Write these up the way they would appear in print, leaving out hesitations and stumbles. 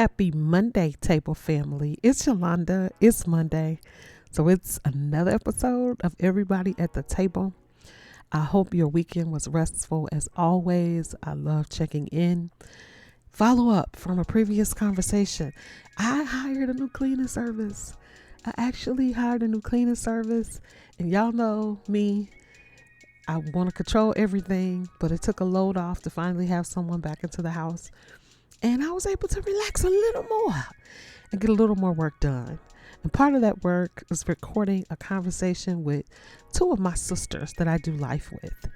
Happy Monday, table family. It's Yolanda. It's Monday. So it's another episode of Everybody at the Table. I hope your weekend was restful as always. I love checking in. Follow up from a previous conversation. I hired a new cleaning service. I actually hired a new cleaning service. And y'all know me. I want to control everything, but it took a load off to finally have someone back into the house. And I was able to relax a little more and get a little more work done. And part of that work is recording a conversation with two of my sisters that I do life with,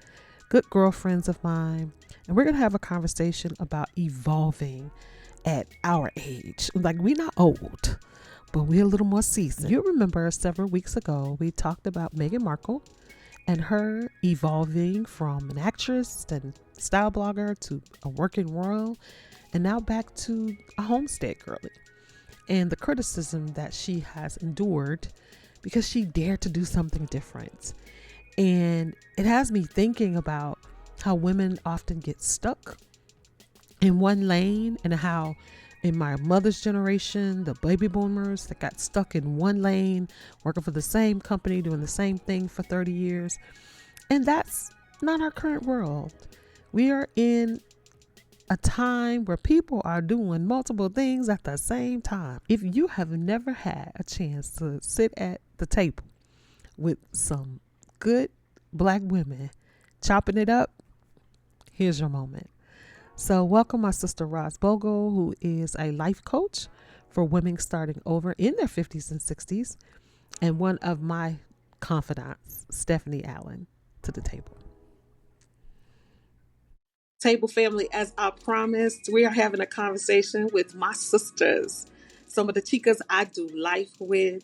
good girlfriends of mine. And we're going to have a conversation about evolving at our age. Like, we're not old, but we're a little more seasoned. You remember several weeks ago, we talked about Meghan Markle and her evolving from an actress and style blogger to a working royal, and now back to a homestead girly, and the criticism that she has endured because she dared to do something different. And it has me thinking about how women often get stuck in one lane, and how in my mother's generation, the baby boomers that got stuck in one lane, working for the same company, doing the same thing for 30 years. And that's not our current world. We are in a time where people are doing multiple things at the same time. If you have never had a chance to sit at the table with some good black women chopping it up, here's your moment. So welcome my sister Roz Bogle, who is a life coach for women starting over in their 50s and 60s, and one of my confidants, Stephanie Allen, to the table. Table family, as I promised, we are having a conversation with my sisters, some of the chicas I do life with,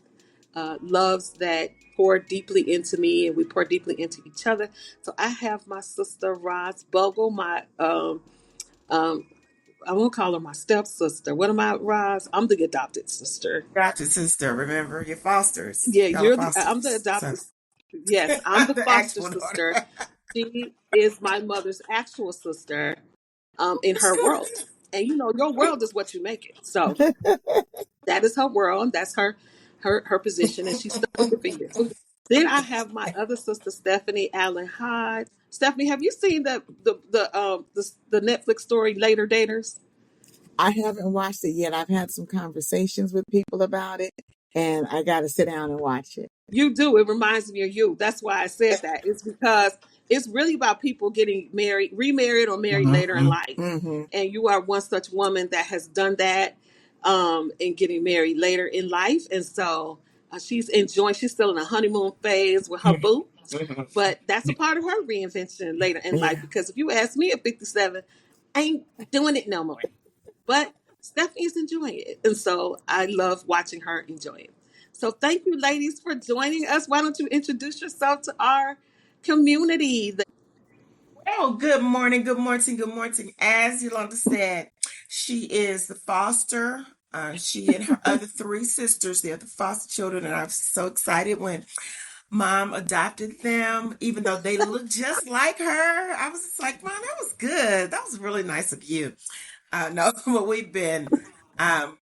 loves that pour deeply into me, and we pour deeply into each other. So I have my sister Roz Bogle, my um, I won't call her my stepsister. What am I, Roz? I'm the adopted sister. Adopted sister, remember your fosters. Yeah, Y'all are I'm the fosters. adopted. Yes, I'm the The foster actual daughter. sister. She is my mother's actual sister, in her world. And you know, your world is what you make it. So that is her world. That's her position, and she's stuck with it for years. Then I have my other sister, Stephanie Allen Hyde. Stephanie, have you seen the Netflix story Later Daters? I haven't watched it yet. I've had some conversations with people about it, and I got to sit down and watch it. You do. It reminds me of you. That's why I said that. It's because it's really about people getting married, remarried, or married later in life. Mm-hmm. And you are one such woman that has done that, and getting married later in life. And so she's enjoying, she's still in a honeymoon phase with her boo. But that's a part of her reinvention later in life. Yeah. Because if you ask me at 57, I ain't doing it no more. But Stephanie's enjoying it. And so I love watching her enjoy it. So thank you, ladies, for joining us. Why don't you introduce yourself to our community? Oh, good morning, good morning, good morning. As Yolanda said, she is the foster. She and her other three sisters, they're the foster children, and I'm so excited when mom adopted them, even though they look just like her. I was just like, Mom, that was good. That was really nice of you. No, but we've been, um,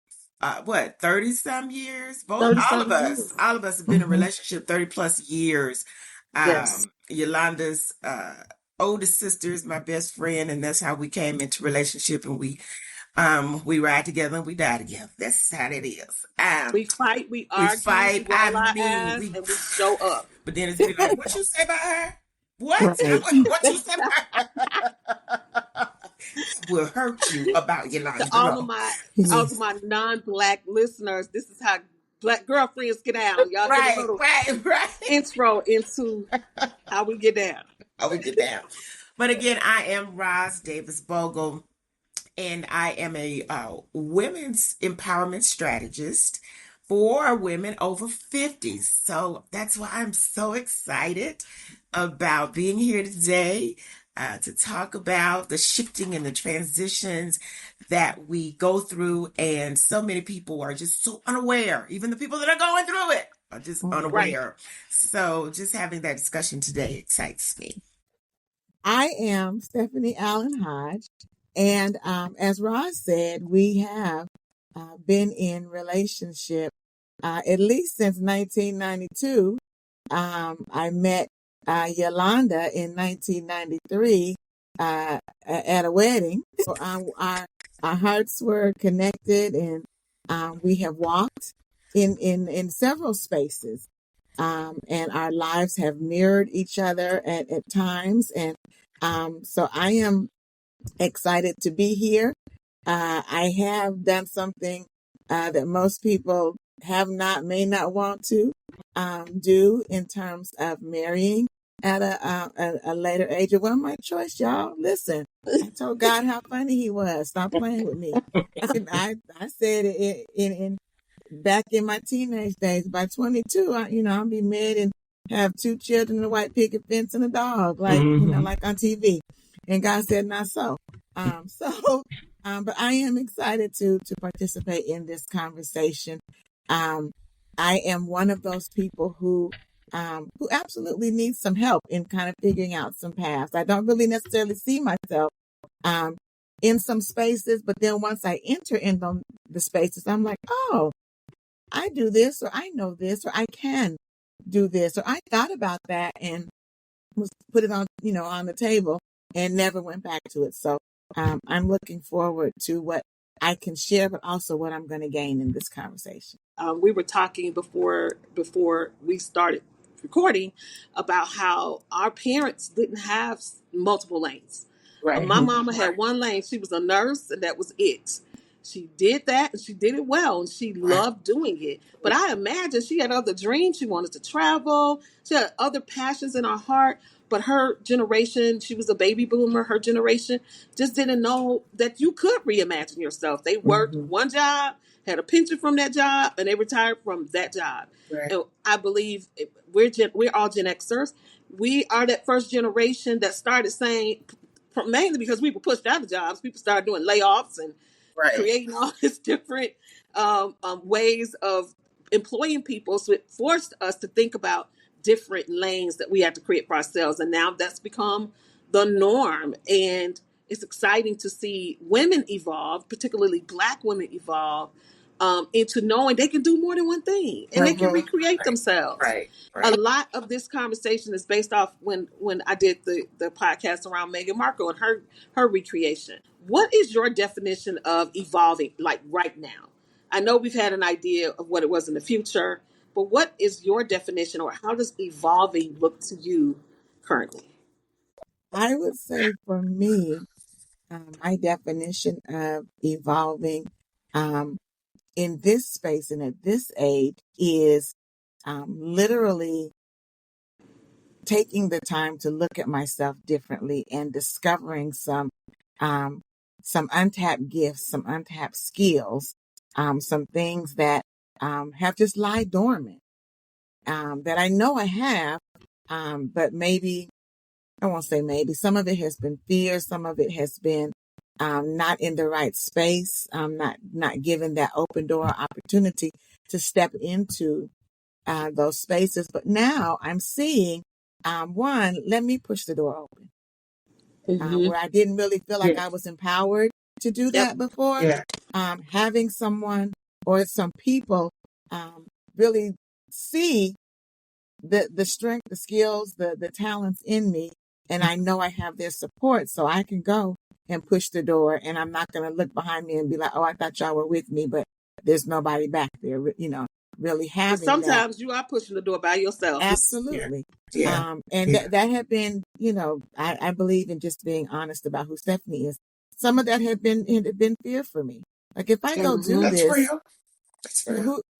what, 30 some years? Both, 37 years. all of us have been in a relationship 30 plus years. Yes. Yolanda's, oldest sister is my best friend, and that's how we came into relationship, and we ride together and we die together. That's how it is. We fight, we We argue, fight. we roll our eyes, and we show up. But then it's be like, what you say about her? What? Right. What you say about her? Will hurt you about Yolanda. To all of my non-black listeners, this is how black girlfriends get down. Y'all get a little Right. intro into how we get down. How we get down. But again, I am Roz Davis Bogle, and I am a women's empowerment strategist for women over 50. So that's why I'm so excited about being here today, to talk about the shifting and the transitions that we go through. And so many people are just so unaware. Even the people that are going through it are just unaware. Right. So just having that discussion today excites me. I am Stephanie Allen Hodge, and as Roz said, we have been in relationship at least since 1992. I met Yolanda in 1993 at a wedding. So our hearts were connected, and we have walked in several spaces. And our lives have mirrored each other at times. And so I am excited to be here. I have done something that most people may not want to do in terms of marrying at a later age. It wasn't my choice, y'all. Listen, I told God how funny He was. Stop playing with me. I said it in back in my teenage days. By 22, I'll be married and have 2 children, a white picket fence, and a dog, like like on TV. And God said, not so. But I am excited to participate in this conversation. I am one of those people who absolutely needs some help in kind of figuring out some paths. I don't really necessarily see myself in some spaces, but then once I enter in the spaces, I'm like, oh, I do this, or I know this, or I can do this, or I thought about that and put it on, on the table and never went back to it. So I'm looking forward to what I can share, but also what I'm going to gain in this conversation. We were talking before we started recording about how our parents didn't have multiple lanes. Right. My mama had one lane. She was a nurse, and that was it. She did that, and she did it well, and she loved doing it. But I imagine she had other dreams. She wanted to travel. She had other passions in her heart. But her generation, she was a baby boomer. Her generation just didn't know that you could reimagine yourself. They worked one job, had a pension from that job, and they retired from that job. Right. And I believe we're all Gen Xers. We are that first generation that started saying, mainly because we were pushed out of jobs, people started doing layoffs and creating all these different ways of employing people. So it forced us to think about different lanes that we had to create for ourselves. And now that's become the norm. And it's exciting to see women evolve, particularly Black women evolve, into knowing they can do more than one thing and they can recreate themselves. Right. A lot of this conversation is based off when I did the podcast around Meghan Markle and her recreation. What is your definition of evolving, like right now? I know we've had an idea of what it was in the future, but what is your definition, or how does evolving look to you currently? I would say for me, my definition of evolving in this space and at this age is literally taking the time to look at myself differently and discovering some untapped gifts, some untapped skills, some things that have just lied dormant, that I know I have, but maybe, I won't say maybe, some of it has been fear, some of it has been not in the right space, not given that open door opportunity to step into those spaces. But now I'm seeing, one, let me push the door open. Where I didn't really feel like I was empowered to do that before. Having someone or some people really see the strength, the skills, the talents in me, and I know I have their support, so I can go and push the door, and I'm not going to look behind me and be like, oh, I thought y'all were with me, but there's nobody back there, really having sometimes you are pushing the door by yourself. Absolutely. And that had been, I believe in just being honest about who Stephanie is. Some of that had been fear for me. Like, if I go do this,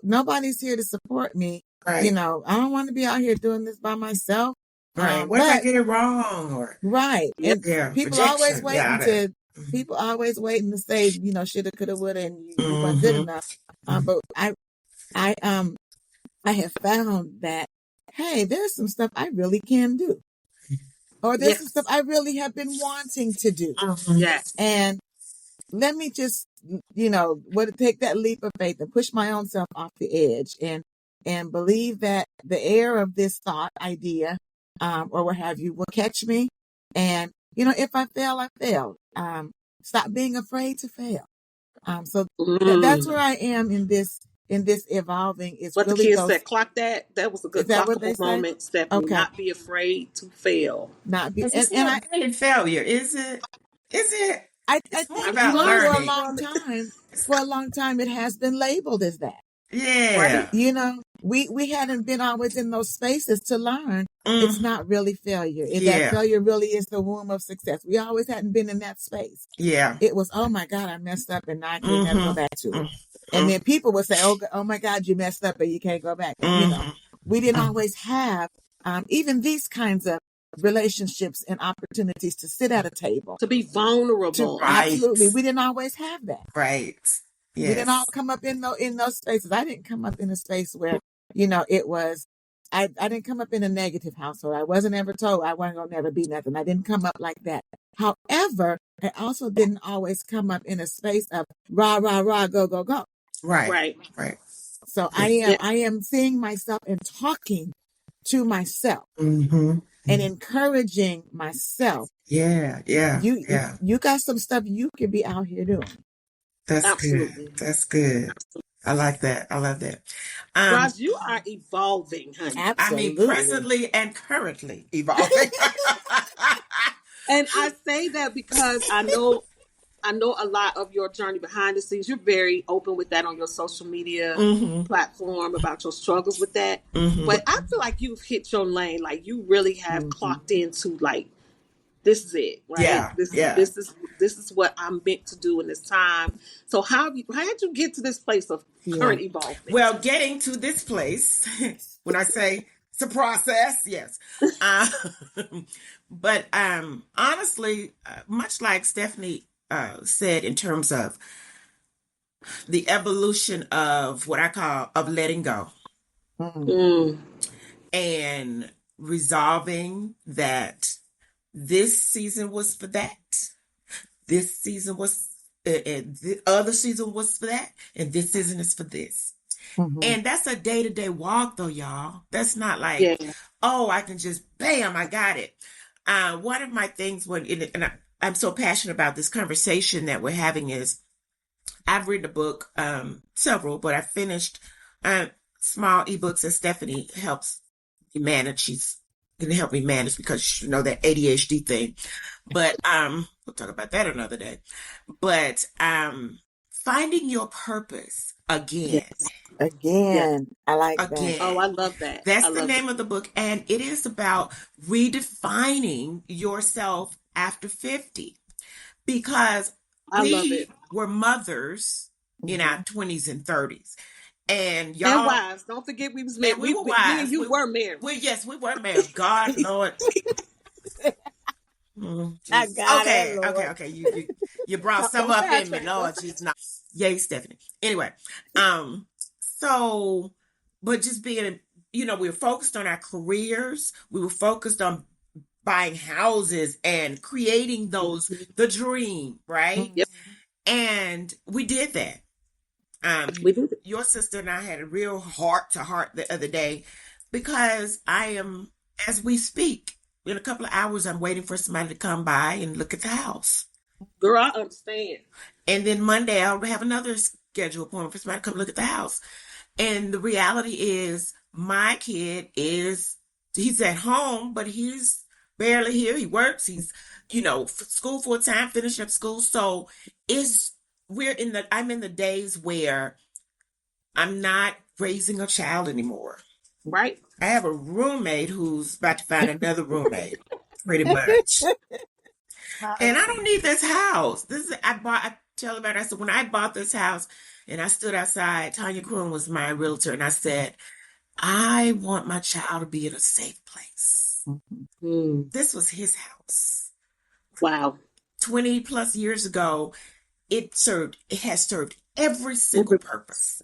nobody's here to support me. Right. I don't want to be out here doing this by myself. Right. What if I get it wrong? Or and people always waiting people always waiting to say, shoulda, coulda, woulda, and you weren't good enough. But I have found that, hey, there's some stuff I really can do, or there's some stuff I really have been wanting to do. Yes. And let me just, take that leap of faith and push my own self off the edge and believe that the air of this thought, idea, or what have you, will catch me. And, if I fail, I fail. Stop being afraid to fail. So that's where I am in this evolving. It's What the really kids those. said, clock that. That was a Is good that what they clockable say? moment, Stephanie. Okay. Not be afraid to fail. Not be, It's and not really failure, is it? Is it? I It's more think about for a learning. long time, it has been labeled as that. Yeah. You know, we hadn't been always in those spaces to learn. It's not really failure. That failure really is the womb of success. We always hadn't been in that space. Yeah. It was, oh my God, I messed up and now I can never go back to it. And then people would say, oh my God, you messed up and you can't go back. You know, we didn't always have even these kinds of relationships and opportunities to sit at a table. To be vulnerable. Absolutely. We didn't always have that. Right. Yes. We didn't all come up in those spaces. I didn't come up in a space where, you know, it was, I didn't come up in a negative household. I wasn't ever told I wasn't going to never be nothing. I didn't come up like that. However, I also didn't always come up in a space of rah, rah, rah, go, go, go. Right. So I am seeing myself and talking to myself and encouraging myself. Yeah. You got some stuff you can be out here doing. That's Absolutely. good. That's good. I like that. I love that. Roz, you are evolving, honey. Absolutely. I mean, presently and currently evolving. And I say that because I know a lot of your journey behind the scenes. You're very open with that on your social media platform about your struggles with that. But I feel like you've hit your lane. Like you really have clocked into like, this is it, right? Yeah. This is what I'm meant to do in this time. So how did you get to this place of current evolvement? Well, getting to this place, when I say it's a process, yes. But honestly, much like Stephanie said, in terms of the evolution of what I call of letting go and resolving that this season was for that. This season was, the other season was for that, and this season is for this. And that's a day-to-day walk, though, y'all. That's not like, oh, I can just, bam, I got it. One of my things I'm so passionate about this conversation that we're having is, I've written a book, several, but I finished small ebooks that Stephanie helps me manage. She's going to help me manage because you know that ADHD thing. But we'll talk about that another day. But finding your purpose again. Again. I like Again. that. Oh, I love that. That's the name of the book. And it is about redefining yourself after 50. Because we were mothers in our 20s and 30s. And y'all. And wives. Don't forget we was married. We were wives. We were married. Yes, we were married. God, Lord. I got it, Lord. Okay. You brought some up in me, Lord. She's not. Yay, Stephanie. Anyway, so, but just being, we were focused on our careers. We were focused on buying houses and creating the dream, right? Yep. And we did that. We did it. Your sister and I had a real heart-to-heart the other day because I am, as we speak, in a couple of hours, I'm waiting for somebody to come by and look at the house. Girl, I understand. And then Monday, I'll have another scheduled appointment for somebody to come look at the house. And the reality is, my kid he's at home, but he's barely here. He works. He's, school full-time, finishing up school. So I'm in the days where I'm not raising a child anymore. Right. I have a roommate who's about to find another roommate, pretty much. And I don't need this house. I tell about it. I said, when I bought this house and I stood outside, Tanya Kroon was my realtor, and I said, I want my child to be in a safe place. This was his house. Wow. 20 plus years ago, it has served every single purpose.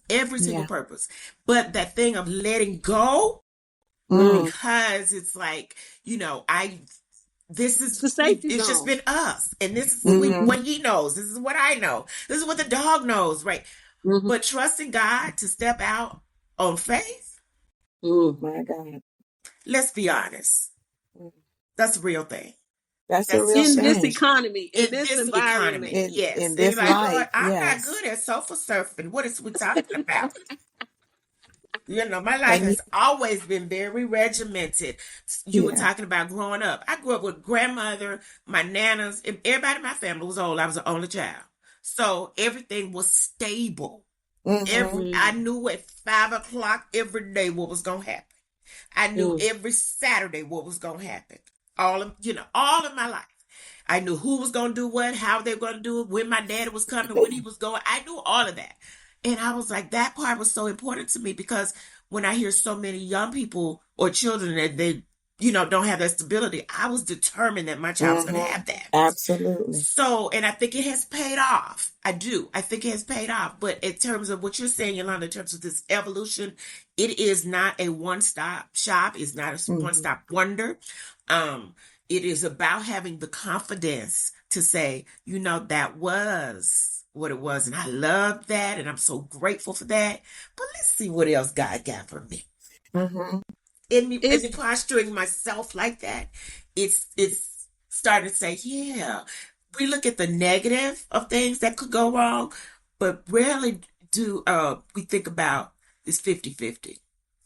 But that thing of letting go, because it's like, this is the safety it's zone. Just been us, and this is what he knows. This is what I know. This is what the dog knows, right? But trusting God to step out on faith. My God. Let's be honest. That's a real thing. That's a That's real in huge. this thing. economy, in In this this environment. economy, In yes. And you're this like, life, Lord, I'm not yes. good at sofa surfing. What is we talking about? You know, my life And has always been very regimented. You were yeah. talking about growing up. I grew up with grandmother, my nanas, and everybody in my family was old. I was the only child. So everything was stable. Mm-hmm. I knew at 5 o'clock every day what was gonna happen. I knew every Saturday what was gonna happen. All of my life. I knew who was gonna do what, how they were gonna do it, when my daddy was coming, when he was going. I knew all of that. And I was like, that part was so important to me because when I hear so many young people or children that they, don't have that stability, I was determined that my child was gonna Mm-hmm. have that. Absolutely. So, and I think it has paid off. I do. I think it has paid off. But in terms of what you're saying, Yolanda, in terms of this evolution, it is not a one-stop shop. It's not a Mm-hmm. one-stop wonder. It is about having the confidence to say, that was what it was. And I love that. And I'm so grateful for that. But let's see what else God got for me. Mm-hmm. In me posturing myself like that, it's starting to say, yeah, we look at the negative of things that could go wrong, but rarely do we think about this 50-50.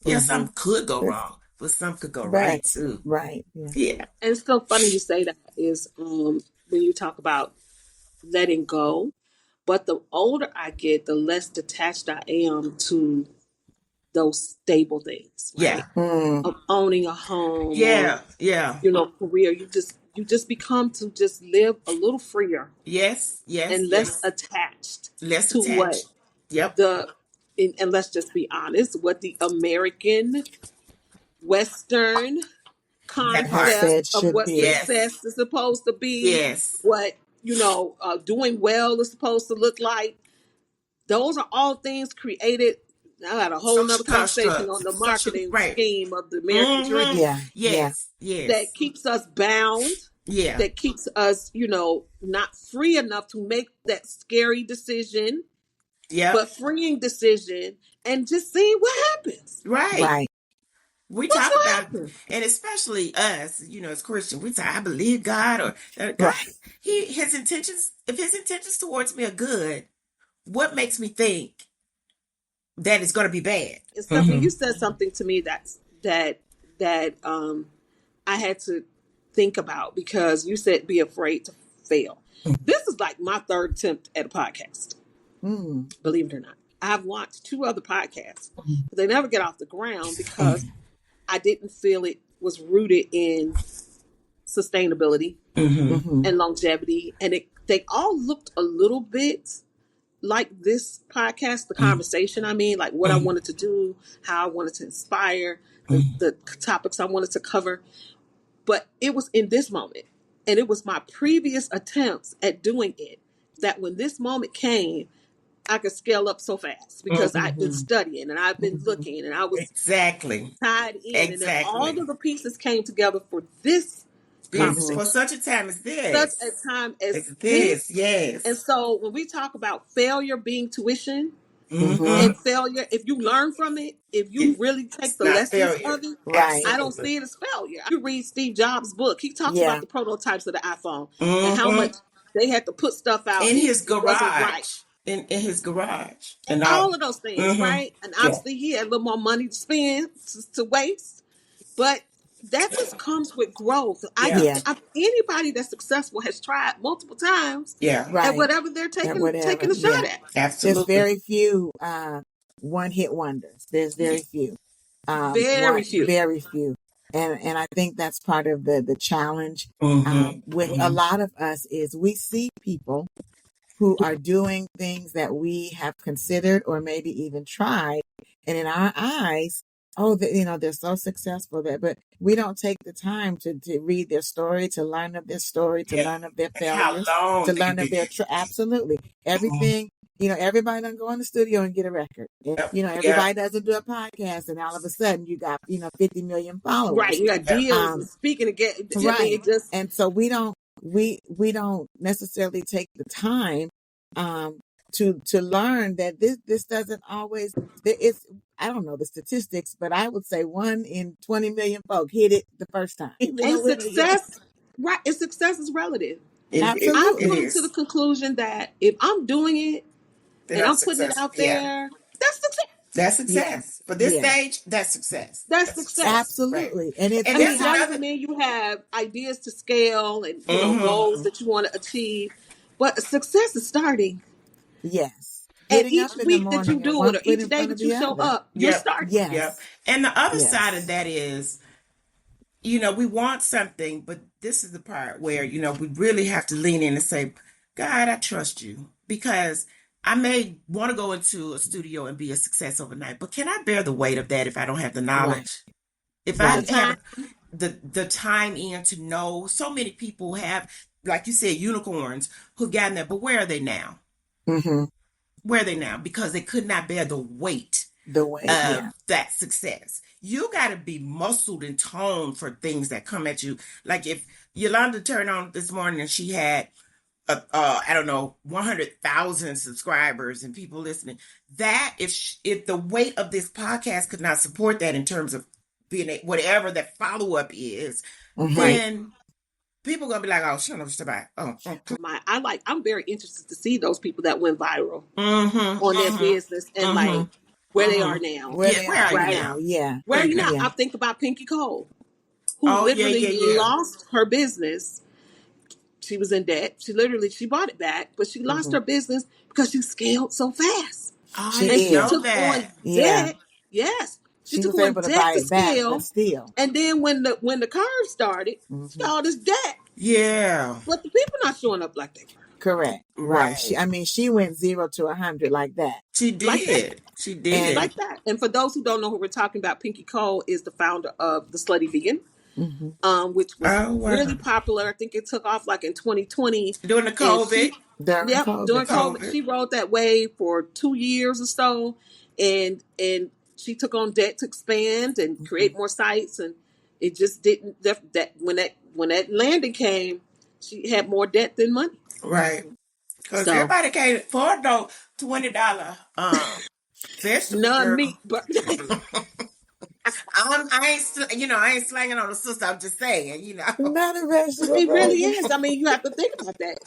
Yeah, Mm-hmm. some could go wrong, but some could go right too. Right. Yeah. Yeah. And it's so funny you say that is when you talk about letting go. But the older I get, the less detached I am to those stable things, right? Yeah. Of owning a home Yeah. or, Yeah. career. You just become to just live a little freer Yes. Yes. and less attached Less to what attached. Yep. and let's just be honest, what the American Western That Have part. concept said of should what be. Yes. success is supposed to be, Yes. what doing well is supposed to look like. Those are all things created. I had a whole nother Social conversation on construct. the Social, marketing right. scheme of the American dream Yeah. Yes. Yes. that keeps us bound, Yeah. that keeps us, not free enough to make that scary decision, Yep. but freeing decision and just seeing what happens. Right. Right. We What's talk gonna about, happen? and especially us, as Christian, we talk, I believe God or God, Right. his intentions, if his intentions towards me are good, what makes me think that it's going to be bad? And Stephanie, you said something to me that I had to think about because you said be afraid to fail. This is like my third attempt at a podcast. Believe it or not, I've watched 2 other podcasts, but they never get off the ground because I didn't feel it was rooted in sustainability Mm-hmm. and longevity, and they all looked a little bit like this podcast, the conversation. I mean, like what I wanted to do, how I wanted to inspire, the topics I wanted to cover. But it was in this moment, and it was my previous attempts at doing it that when this moment came, I could scale up so fast because I've been studying and I've been looking and I was Exactly. tied in. And then all Exactly. of the pieces came together for this conversation. For such a time as this. Such a time as this. this. Yes. And so when we talk about failure being tuition Mm-hmm. and failure, if you learn from it, if you really take the not lessons failure. of it, Right. I don't see it as failure. You read Steve Jobs' book. He talks Yeah. about the prototypes of the iPhone and how much they had to put stuff out in his it wasn't garage. right. In his garage. And all of those things, right? And obviously he had a little more money to spend to waste. But that just comes with growth. Anybody that's successful has tried multiple times Yeah. Right. at whatever they're taking a shot at. Absolutely. There's very few one-hit wonders. There's very few. Very few. Very few. And I think that's part of the challenge with a lot of us is we see people who are doing things that we have considered or maybe even tried. And in our eyes, they're so successful there, but we don't take the time to read their story, to learn of their story, to learn of their failures, to learn of their, absolutely everything. Everybody doesn't go in the studio and get a record. Everybody doesn't do a podcast and all of a sudden you got, 50 million followers. Right. You got deals and speaking again. Right. And so we don't necessarily take the time to learn that this doesn't always, I don't know the statistics, but I would say 1 in 20 million folk hit it the first time. And success Right. And success is relative. I've Absolutely. come to the conclusion that if I'm doing it Then and I'm I'm putting it successful. out there, that's success. That's success. For this Yeah. stage, that's success. That's success. Absolutely. Right. And it's And I mean, there's it another. doesn't mean you have ideas to scale and Mm-hmm. goals that you want to achieve, but success is starting. yes. And Getting each up in the week that you morning and do one it, or foot each in day front of that you the show other. up, you're Yep. starting. Yes. Yep. And the other Yes. side of that is, we want something, but this is the part where, we really have to lean in and say, God, I trust you, because I may want to go into a studio and be a success overnight, but can I bear the weight of that if I don't have the knowledge? Right. If Right. I have the time in to know, so many people have, like you said, unicorns who've gotten there, but where are they now? Mm-hmm. Where are they now? Because they could not bear the weight The way. of that success. You got to be muscled and toned for things that come at you. Like if Yolanda turned on this morning and she had, I don't know, 100,000 subscribers and people listening, that if the weight of this podcast could not support that in terms of being whatever that follow up is, Mm-hmm. then people gonna be like, oh, she don't know what she's about. I'm very interested to see those people that went viral Mm-hmm, on their business and like where they are now. Where Yeah, they where are are you now. now? Yeah. Where are you now? Yeah. I think about Pinky Cole, who Oh, yeah, literally yeah, yeah. lost her business. She was in debt. She bought it back, but she lost her business because she scaled so fast. Oh, She I And did. she know took that. on Yeah. debt. Yes. She She took was on able to debt buy to it back, scale. but still. And then when the curve started, she got all this debt. Yeah. But the people not showing up like they were. Correct. Right. Right. She went 0 to 100 like that. She did. Like that. She did. Like that. And for those who don't know who we're talking about, Pinky Cole is the founder of The Slutty Vegan, which was really popular. I think it took off like in 2020. During the COVID. During COVID. She rode that wave for 2 years or so. And she took on debt to expand and create more sites. And it just didn't, that when that landing came, she had more debt than money. Right. Because So- everybody can't afford no $20 vegetable. None girl. meat, but I ain't slanging on the sister. I'm just saying, Not a vegetable. it really is. I mean, you have to think about that.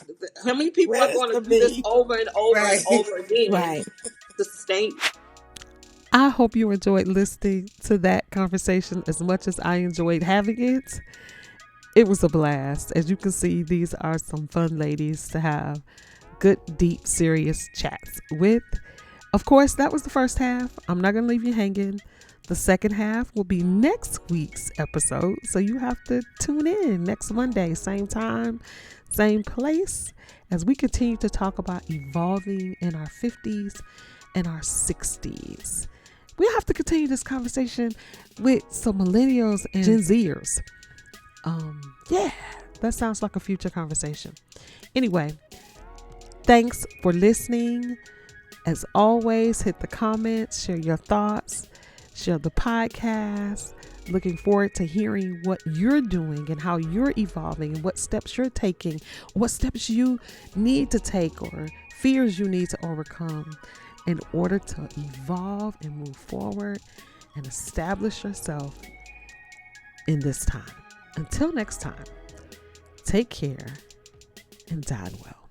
How many people Where are going to is do the this meat? over and over Right. and over again Right. to sustain? I hope you enjoyed listening to that conversation as much as I enjoyed having it. It was a blast. As you can see, these are some fun ladies to have good, deep, serious chats with. Of course, that was the first half. I'm not going to leave you hanging. The second half will be next week's episode. So you have to tune in next Monday, same time, same place, as we continue to talk about evolving in our 50s and our 60s. We have to continue this conversation with some millennials and Gen Zers. Yeah, that sounds like a future conversation. Anyway, thanks for listening. As always, hit the comments, share your thoughts, share the podcast. Looking forward to hearing what you're doing and how you're evolving and what steps you're taking, what steps you need to take or fears you need to overcome in order to evolve and move forward and establish yourself in this time. Until next time, take care and dine well.